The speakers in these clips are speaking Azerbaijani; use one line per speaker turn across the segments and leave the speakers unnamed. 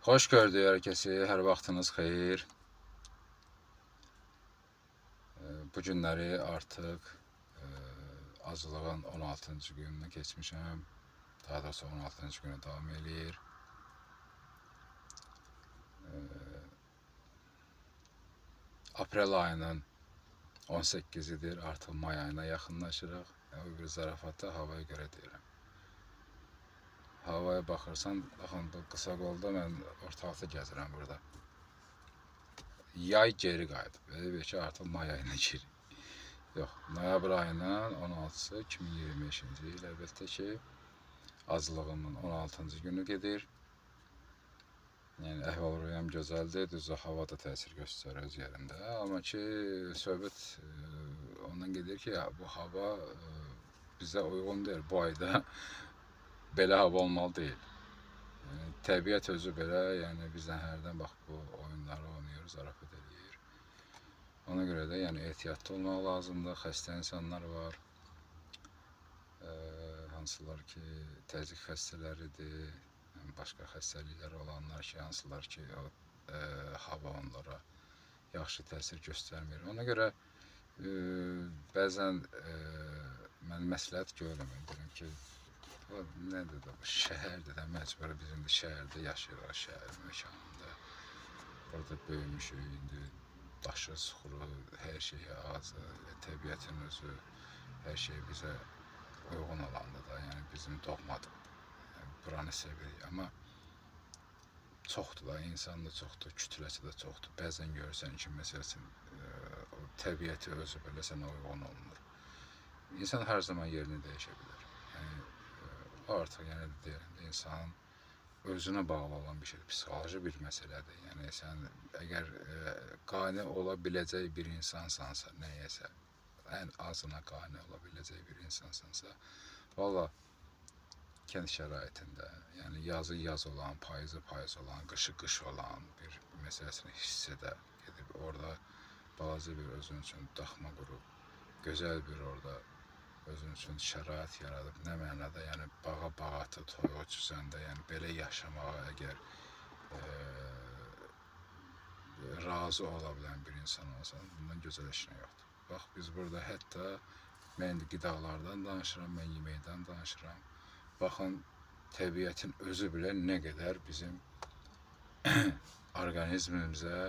Hoş gördük herkesi, her vaxtınız xeyir. Bu günləri artıq acılığın 16-cı gününü keçmişəm. Daha doğrusu 16-cı günü davam eləyir. Aprel ayının 18-idir, artıq may ayına yaxınlaşırıq. Bu bir zarafatı havaya görə deyirəm. Havaya baxırsan, baxın bu qısa qolda mən ortalıqda gəzirəm burada. Yay geri qayıdıb. Elə bir ki, artıq may ayına girir. Yox, noyabr ayının 16-sı 2025-ci il, əlbəttə ki, acılığımın 16-cı günü gedir. Yəni əhval-ruhiyyəm gözəldir, düzdür, hava da təsir göstərir öz yerində. Amma ki, söhbət ondan gedir ki, ya, bu hava bizə uyğun deyil. Bu ayda belə hava olmalı deyil. Təbiət özü belə, yəni bizdən hərdən bax bu oyunları oynayır, zarafat edir. Ona görə də yəni ehtiyatlı olmaq lazımdır. Xəstə insanlar var. Hansılar ki, təzyiq xəstələridir, başqa xəstəliklər olanlar ki, hansılar ki, hava onlara yaxşı təsir göstərmir. Ona görə bəzən mən məsləhət görürəm, deyirəm ki, nədir də bu şəhərdir də, məcburi bizim də şəhərdə yaşayırıq, şəhər məkanında. Burada böyümüşük, indi daşı, suxuru, hər şey ağacı, təbiətin özü, hər şey bizə uyğun olandır da, yəni bizim doğmadır. Yəni, buranı sevirik, amma çoxdur da, insan da çoxdur, kütləsi də çoxdur. Bəzən görürsən ki, məsələn, o təbiəti özü belə sənə uyğun olmur. İnsan hər zaman yerini dəyişə bilər. Yəni, artıq yəni deyirəm, insanın özünə bağlı olan bir şeydir, psixoloji bir məsələdir. Yəni sən əgər qane ola biləcək bir insansansa, nəyəsə, ən azına qane ola biləcək bir insansansa, valla kənd şəraitində, yəni yazı yaz olan, payızı payız olan, qışı qış olan bir məsələsini hissədə gedib orada balaca bir özün üçün daxma qurub, gözəl bir orada özün üçün şərait yaradıb, nə mənada, yəni bağa bağatı, toyuq cüzəndə, yəni belə yaşamağa əgər razı ola bilən bir insan olsan, bundan gözəl heç nə yoxdur. Bax, biz burada hətta, mən indi qidalardan danışıram, mən yeməkdən danışıram. Baxın, təbiətin özü bilə nə qədər bizim orqanizmimizə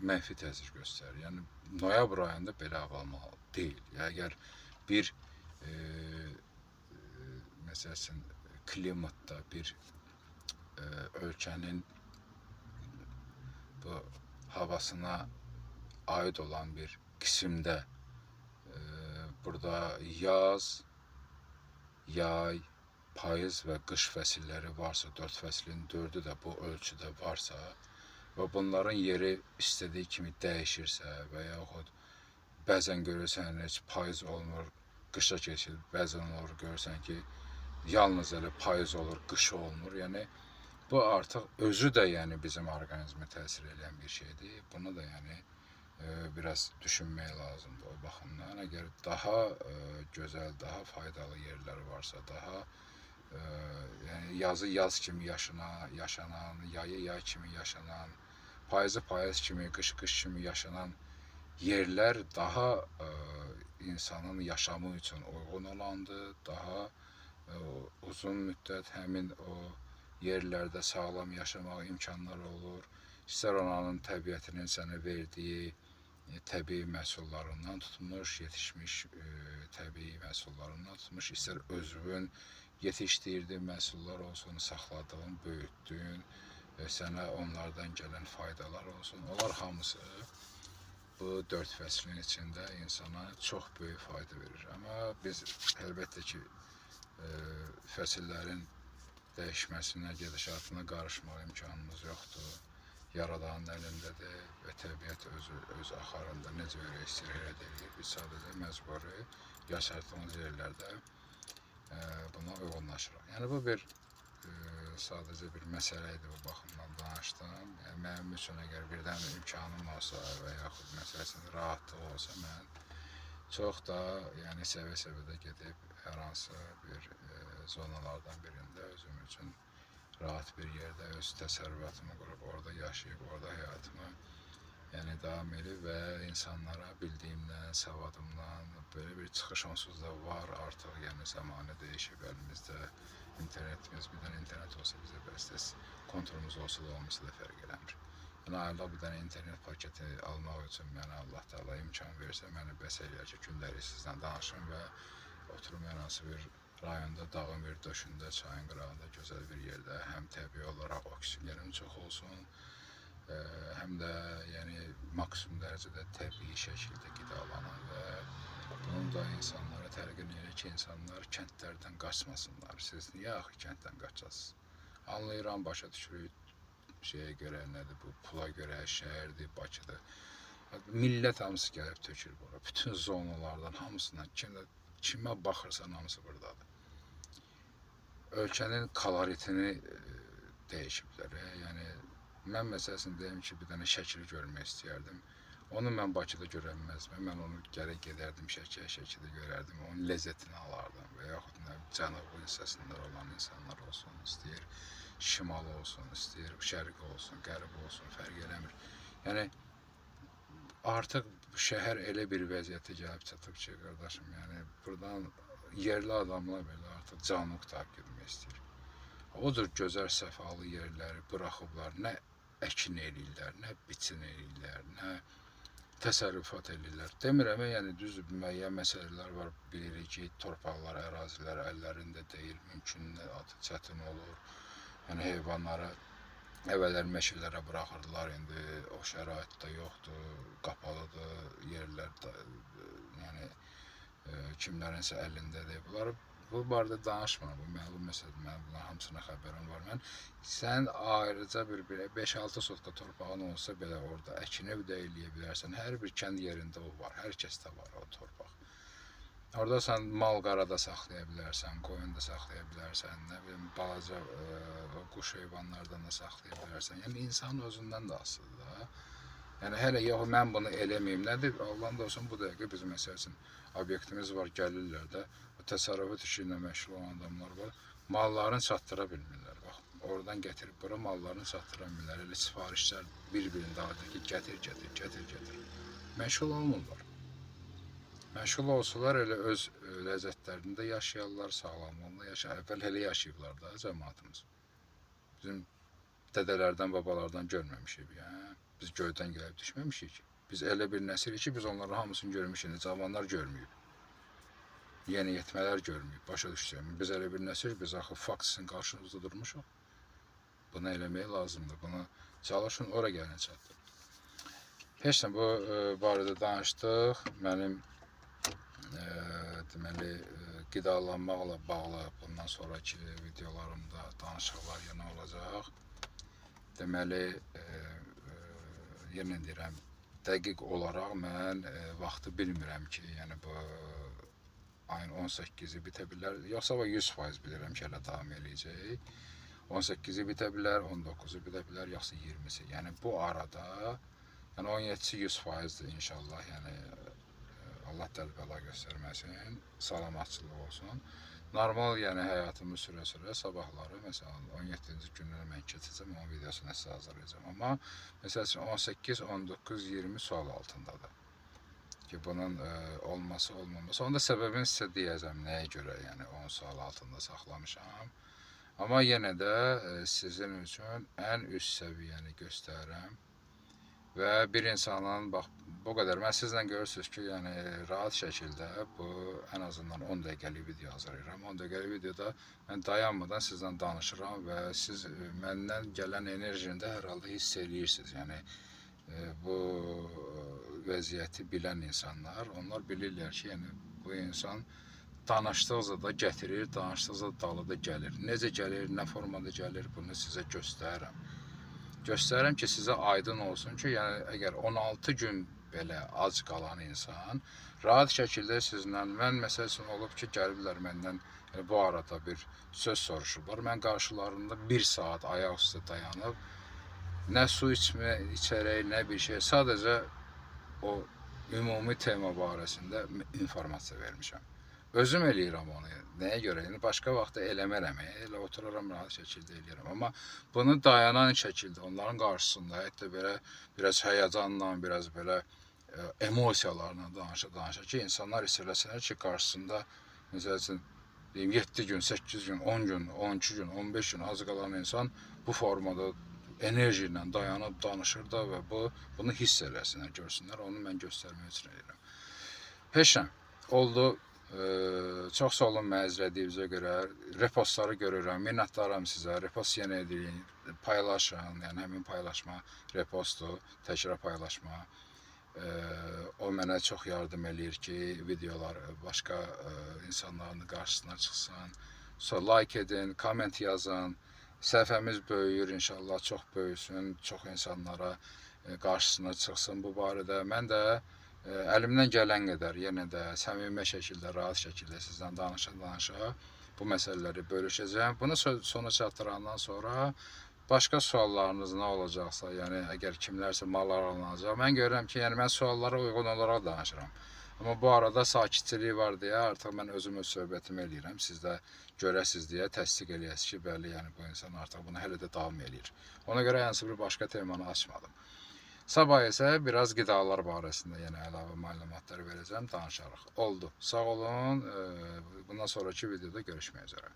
mənfi təsir göstərir. Yəni, noyabr ayında belə hava olmalı deyil. Əgər bir məsələn, klimatda bir ölkənin bu havasına aid olan bir qismdə burada yaz, yay, payız və qış fəsilləri varsa, 4 fəslin 4-ü də bu ölçüdə varsa və bunların yeri istədiyi kimi dəyişirsə və yaxud bəzən görürsən heç payız olmur, qışa keçir, bəzən olur görürsən ki, yalnız elə payız olur, qış olmur. Yəni bu artıq özü də yəni bizim orqanizmə təsir edən bir şeydir. Bunu da yəni biraz düşünmək lazımdır o baxımdan. Əgər daha gözəl, daha faydalı yerlər varsa, daha yəni yazı yaz kimi yaşanan, yayı yay kimi yaşanan, payızı payız kimi, qışı qış kimi yaşanan yerlər daha insanın yaşamı üçün uyğun olandır, daha uzun müddət həmin o yerlərdə sağlam yaşamaq imkanları olur. İstər onların təbiətinin sənə verdiyi təbii məhsullarından tutmuş, yetişmiş təbii məhsullarından tutmuş, istər özün yetişdirdiyin məhsullar olsun, saxladığın, böyütdüyün, sənə onlardan gələn faydalar olsun. Onlar hamısı bu 4 fəslin içində insana çox böyük fayda verir. Amma biz əlbəttə ki, fəsillərin dəyişməsinə, gedişatına qarışmaq imkanımız yoxdur. Yaradanın əlindədir və təbiət öz axarında necə ürək istəyir elə deyil. Biz sadəcə məcburi yaşadığımız yerlərdə buna uyğunlaşırıq. Yəni bu bir sadəcə bir məsələ idi, bu baxımdan danışdım. Yəni, mənim üçün əgər birdən imkanım olsa və yaxud məsələsində rahatlıq olsa, mən çox da yəni səvə-səvədə gedib hər hansı bir zonalardan birində özüm üçün rahat bir yerdə öz təsərrüfatımı qurub orada yaşayıb, orada həyatımı yəni davam edib və insanlara bildiyimdən, savadımdan böyle bir çıxış onsuz da var artıq. Yəni zamanı dəyişib əlimizdə internetimiz, bir dənə internet olsa bizə bəs kontrolumuz olsa da olmasa da fərq eləmir. Yəni ayda bir dənə internet paketi almaq üçün mənə Allah Teala imkan versə, məni bəs eləyər ki, günləri sizlə danışım və oturum hər hansı bir rayonda, dağın bir döşündə, çayın qırağında gözəl bir yerdə həm təbii olaraq oksigenim çox olsun, həm də yəni maksimum dərəcədə təbii şəkildə qidalanın və bunu da insanlara təlqin edir ki, insanlar kəndlərdən qaçmasınlar. Siz niyə axı kənddən qaçasınız? Anlayıram, başa düşürük, şeyə görə nədir bu, pula görə şəhərdir, Bakıdır. Millət hamısı gəlib tökür bura. Bütün zonalardan hamısından kimə baxırsan hamısı buradadır. Ölkənin koloritini dəyişiblər. Yəni mən məsələsini deyim ki, bir dənə şəkili görmək istəyərdim. Onu mən Bakıda görə bilməzdim. Mən onu gərək gedərdim şəkildə görərdim. Onun ləzzətini alardım. Və yaxud nə cənub hissəsində olan insanlar olsun, istəyir şimal olsun, istəyir şərq olsun, qərb olsun, fərq eləmir. Yəni artıq şəhər elə bir vəziyyətə gəlib çatıb ki, qardaşım, yəni buradan yerli adamlar belə artıq canlı qutarıb getmək istəyir. Odur gözəl səfalı yerləri buraxıblar, nə əkin eləyirlər, nə biçin eləyirlər, nə təsərrüfat eləyirlər. Demirəm, yəni düz müəyyən məsələlər var, bilirik ki, torpaqlar, ərazilər əllərində deyil, mümkün çətin olur. Yəni heyvanları əvvəllər meşələrə buraxırdılar, indi o şəraitdə yoxdur, qapalıdır, yerlər yəni kimlərinsə əlindədir. Bu barədə danışmıram, bu məlum məsələdir, mənim bunların hamısına xəbərim var. Mən sən ayrıca bir 5-6 sotka torpağın olsa belə orada əkinə də eləyə bilərsən. Hər bir kənd yerində o var, hər kəsdə var o torpaq. Orada sən mal qarada saxlaya bilərsən, qoyun da saxlaya bilərsən, nə bilim balaca quş heyvanlardan da saxlaya bilərsən. Yəni insanın özündən də asılıdır da. Yəni hələ yox mən bunu eləməyim. Nədir? Allah'ın da olsun bu dəqiqə bizim məsəl üçün obyektimiz var, gəlirlər də təsərrüfat işi ilə məşğul olan adamlar var. Mallarını çatdıra bilmirlər. Bax, oradan gətirib bura mallarını çatdıra bilmirlər. Elə sifarişlər bir-birində alır ki, gətir. Məşğul olmurlar. Məşğul olsalar elə öz ləzzətlərində yaşayarlar, sağlamlığında yaşayarlar. Əvvəl elə yaşayıblar da cəmaatımız. Bizim dədələrdən, babalardan görməmişik. Yəni. Biz göydən gəlib düşməmişik ki. Biz elə bir nəsilik ki, biz onların hamısını görmüşük. Cavanlar görməyib. Yeni yetmələr görməyib. Başa düşsək. Biz elə bir nəsilik, biz axı fakt sizin qarşınızda durmuşuq. Bunu eləmək lazımdır. Bunu çalışın, ora gəlin çatdır. Heç nə bu barədə danışdıq. Mənim deməli qidalanmaqla bağlı bundan sonraki videolarımda danışıqlar yenə olacaq. Deməli yenə deyirəm, dəqiq olaraq mən vaxtı bilmirəm ki, yəni bu ayın 18-i bitə bilər, yoxsa 100% bilirəm ki, elə davam eləyəcək. 18-i bitə bilər, 19-u bitə bilər, yoxsa 20-si. Yəni bu arada, yəni 17-si 100%'dir inşallah, yəni Allah dəl-bəla göstərməsin, salamatçılıq olsun. Normal yəni həyatımı sürə-sürə sabahları, məsələn 17-ci günləri mən keçəcəm, onun videosunu sizə hazırlayacağım. Amma məsələn 18, 19, 20 sual altındadır ki, bunun olması, olmaması. Onda səbəbini sizə deyəcəm, nəyə görə yəni 10 sual altında saxlamışam. Amma yenə də sizin üçün ən üst səviyyəni göstərirəm. Və bir insanın, bax, bu qədər. Mən sizlə görürsünüz ki, yəni rahat şəkildə bu ən azından 10 dəqiqəlik video hazırlayıram. 10 dəqiqəlik videoda mən dayanmadan sizlə danışıram və siz məndən gələn enerjini də hər halda hiss eləyirsiniz. Yəni bu vəziyyəti bilən insanlar, onlar bilirlər ki, yəni bu insan danışdıqca da gətirir, danışdıqca dalı da gəlir. Necə gəlir, nə formada gəlir, bunu sizə göstərirəm. Göstərirəm ki, sizə aydın olsun ki, yəni əgər 16 gün belə ac qalan insan rahat şəkildə sizlə, mən məsəl üçün olub ki, gəliblər məndən yəni, bu arada bir söz soruşurlar. Mən qarşılarında 1 saat ayaq üstə dayanıb, nə su içərək, nə bir şey, sadəcə o ümumi tema barəsində informasiya vermişəm. özüm eləyirəm onu. Nəyə görə? Yəni başqa vaxtda eləmərəm. Elə oturaram rahat şəkildə eləyirəm. Amma bunu dayanan şəkildə onların qarşısında, hətta belə biraz həyəcanla, biraz belə emosiyalarla danışa ki, insanlar hiss eləsinlər ki, qarşısında məsəl üçün deyim 7 gün, 8 gün, 10 gün, 12 gün, 15 gün az qalan insan bu formada enerji ilə dayanıb danışır da və bunu hiss eləsinlər, görsünlər. Onu mən göstərmək üçün edirəm. Heç nə oldu. Çox sağ olun məni izlədiyinizə görə. Repostları görürəm. Minnətdaram sizə. Repost yenə edin, paylaşın. Yəni həmin paylaşma repostdur, təkrar paylaşma. O mənə çox yardım eləyir ki, videolar başqa insanların qarşısına çıxsın. Sonra like edin, komment yazın. Səhifəmiz böyüyür inşallah, çox böyüsün, çox insanlara qarşısına çıxsın bu barədə. Mən də əlimdən gələn qədər yenə də səmimi şəkildə, rahat şəkildə sizdən danışa bu məsələləri bölüşəcəm. Bunu sona çatdırandan sonra başqa suallarınız nə olacaqsa, yəni əgər kimlərsə mallar alınacaq, mən görürəm ki, yəni mən suallara uyğun olaraq danışıram. Amma bu arada sakitçilik var deyə artıq mən özüm öz söhbətimi eləyirəm. Siz də görəsiz deyə təsdiq eləyəsiniz ki, bəli, yəni bu insan artıq bunu hələ də davam eləyir. Ona görə hansı bir başqa temanı açmadım. Sabah isə biraz qidalar barəsində yenə əlavə məlumatlar verəcəm, danışarıq. Oldu. Sağ olun. Bundan sonraki videoda görüşmək üzrə.